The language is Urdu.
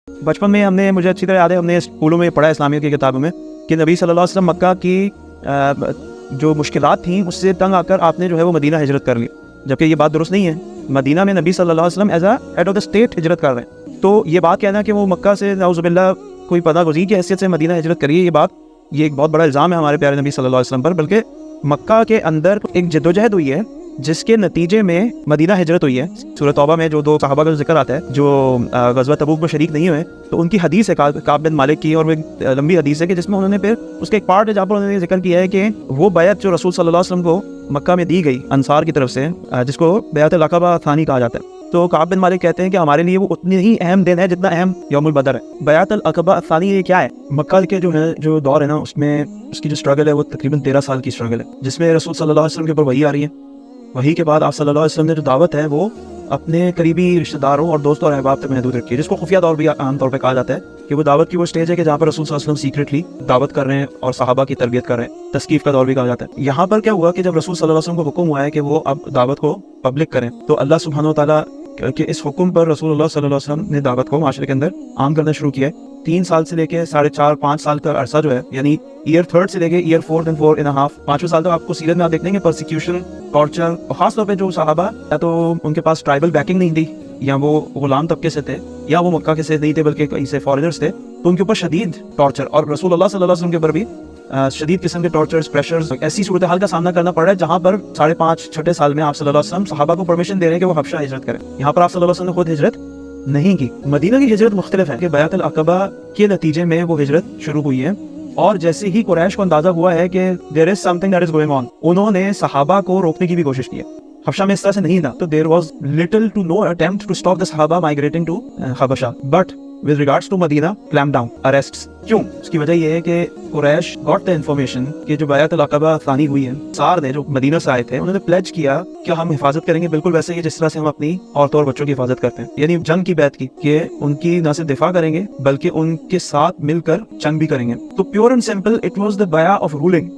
بچپن میں مجھے اچھی طرح یاد ہے، ہم نے اسکولوں میں پڑھا اسلامیت کی کتابوں میں کہ نبی صلی اللہ علیہ وسلم مکہ کی جو مشکلات تھیں اس سے تنگ آ کر آپ نے جو ہے وہ مدینہ ہجرت کر لی، جبکہ یہ بات درست نہیں ہے۔ مدینہ میں نبی صلی اللہ علیہ وسلم as a head of the state ہجرت کر رہے ہیں، تو یہ بات کہنا کہ وہ مکہ سے نعوذ باللہ کوئی پناہ گزین کی حیثیت سے مدینہ ہجرت کریے، یہ ایک بہت بڑا الزام ہے ہمارے پیارے نبی صلی اللہ علیہ وسلم پر۔ بلکہ مکہ کے اندر ایک جدوجہد ہوئی ہے جس کے نتیجے میں مدینہ ہجرت ہوئی ہے۔ سورہ توبہ میں جو 2 صحابہ کا ذکر آتا ہے جو غزوہ تبوک میں شریک نہیں ہوئے، تو ان کی حدیث ہے کعب بن مالک کی، اور وہ ایک لمبی حدیث ہے کہ جس میں انہوں نے پھر اس کے ایک پارٹ ہے جہاں پر انہوں نے ذکر کیا ہے کہ وہ بیعت جو رسول صلی اللہ علیہ وسلم کو مکہ میں دی گئی انصار کی طرف سے، جس کو بیعت العقبہ ثانی کہا جاتا ہے، تو کعب بن مالک کہتے ہیں کہ ہمارے لیے وہ اتنی ہی اہم دن ہے جتنا اہم یوم البدر ہے۔ بیعت العقبہ ثانی یہ کیا ہے؟ مکہ کے جو دور ہے نا، اس میں اس کی جو اسٹرگل ہے وہ تقریباً 13 سال کی اسٹرگل ہے، جس میں رسول صلی اللہ علیہ وسلم کے اوپر وحی آ رہی ہے۔ وحی کے بعد آپ صلی اللہ علیہ وسلم نے جو دعوت ہے وہ اپنے قریبی رشتہ داروں اور دوستوں اور احباب تک محدود رکھی ہے، جس کو خفیہ دور بھی عام طور پہ کہا جاتا ہے کہ وہ دعوت کی وہ سٹیج ہے کہ جہاں پر رسول صلی اللہ علیہ وسلم سیکریٹلی دعوت کر رہے ہیں اور صحابہ کی تربیت کر رہے ہیں، تثقیف کا دور بھی کہا جاتا ہے۔ یہاں پر کیا ہوا کہ جب رسول صلی اللہ علیہ وسلم کو حکم ہوا ہے کہ وہ اب دعوت کو پبلک کریں، تو اللہ سبحانہ و تعالیٰ کہ اس حکم پر رسول اللہ صلی اللہ علیہ وسلم نے دعوت کو معاشرے کے اندر عام کرنا شروع کیا ہے۔ 3 سال سے لے کے 4.5-5 سال کا عرصہ جو ہے، یعنی ایئر 3 سے لے کے ایئر 4 and 4.5 5 سال تک آپ کو سیرت میں آپ دیکھ لیں گے پرسیکیوشن، ٹارچر، اور خاص طور پہ جو صحابہ یا تو ان کے پاس ٹرائبل بیکنگ نہیں تھی، یا وہ غلام طبقے سے تھے، یا وہ مکہ کے سے نہیں تھے بلکہ کہیں سے فارینرز تھے، تو ان کے اوپر شدید ٹارچر، اور رسول اللہ صلی اللہ علیہ وسلم کے اوپر بھی شدید قسم کے ٹارچرز، پریشرز، ایسی صورتحال کا سامنا کرنا پڑ رہا ہے جہاں پر 5.5-6 سال میں آپ صلی اللہ علیہ وسلم صحابہ کو پرمیشن دے رہے ہیں کہ وہ حبشہ ہجرت کریں۔ یہاں پر آپ صلی اللہ علیہ وسلم نے خود ہجرت نہیں کی۔ مدینہ کی ہجرت مختلف ہے کہ بیعت العقبہ کے نتیجے میں وہ ہجرت شروع ہوئی ہے، اور جیسے ہی قریش کو اندازہ ہوا ہے کہ there is something that is going on، انہوں نے صحابہ کو روکنے کی بھی کوشش کی ہے۔ حبشہ میں اس طرح سے نہیں تھا، تو there was little to no attempt to stop the صحابہ migrating to Habsha, but with regards to Medina clamp down arrests۔ کیوں؟ اس کی وجہ یہ ہے کہ قریش got the information کہ جو بیعت العقبہ ثانی ہوئی ہے، انصار نے جو مدینہ سے آئے تھے انہوں نے پلیج کیا کہ ہم حفاظت کریں گے بالکل ویسے ہی جس طرح سے ہم اپنی عورتوں اور بچوں کی حفاظت کرتے ہیں، یعنی جنگ کی بیعت کی کہ ان کی نہ صرف دفاع کریں گے بلکہ ان کے ساتھ مل کر جنگ بھی کریں گے۔ تو pure and simple it was the بیعہ آف رولنگ۔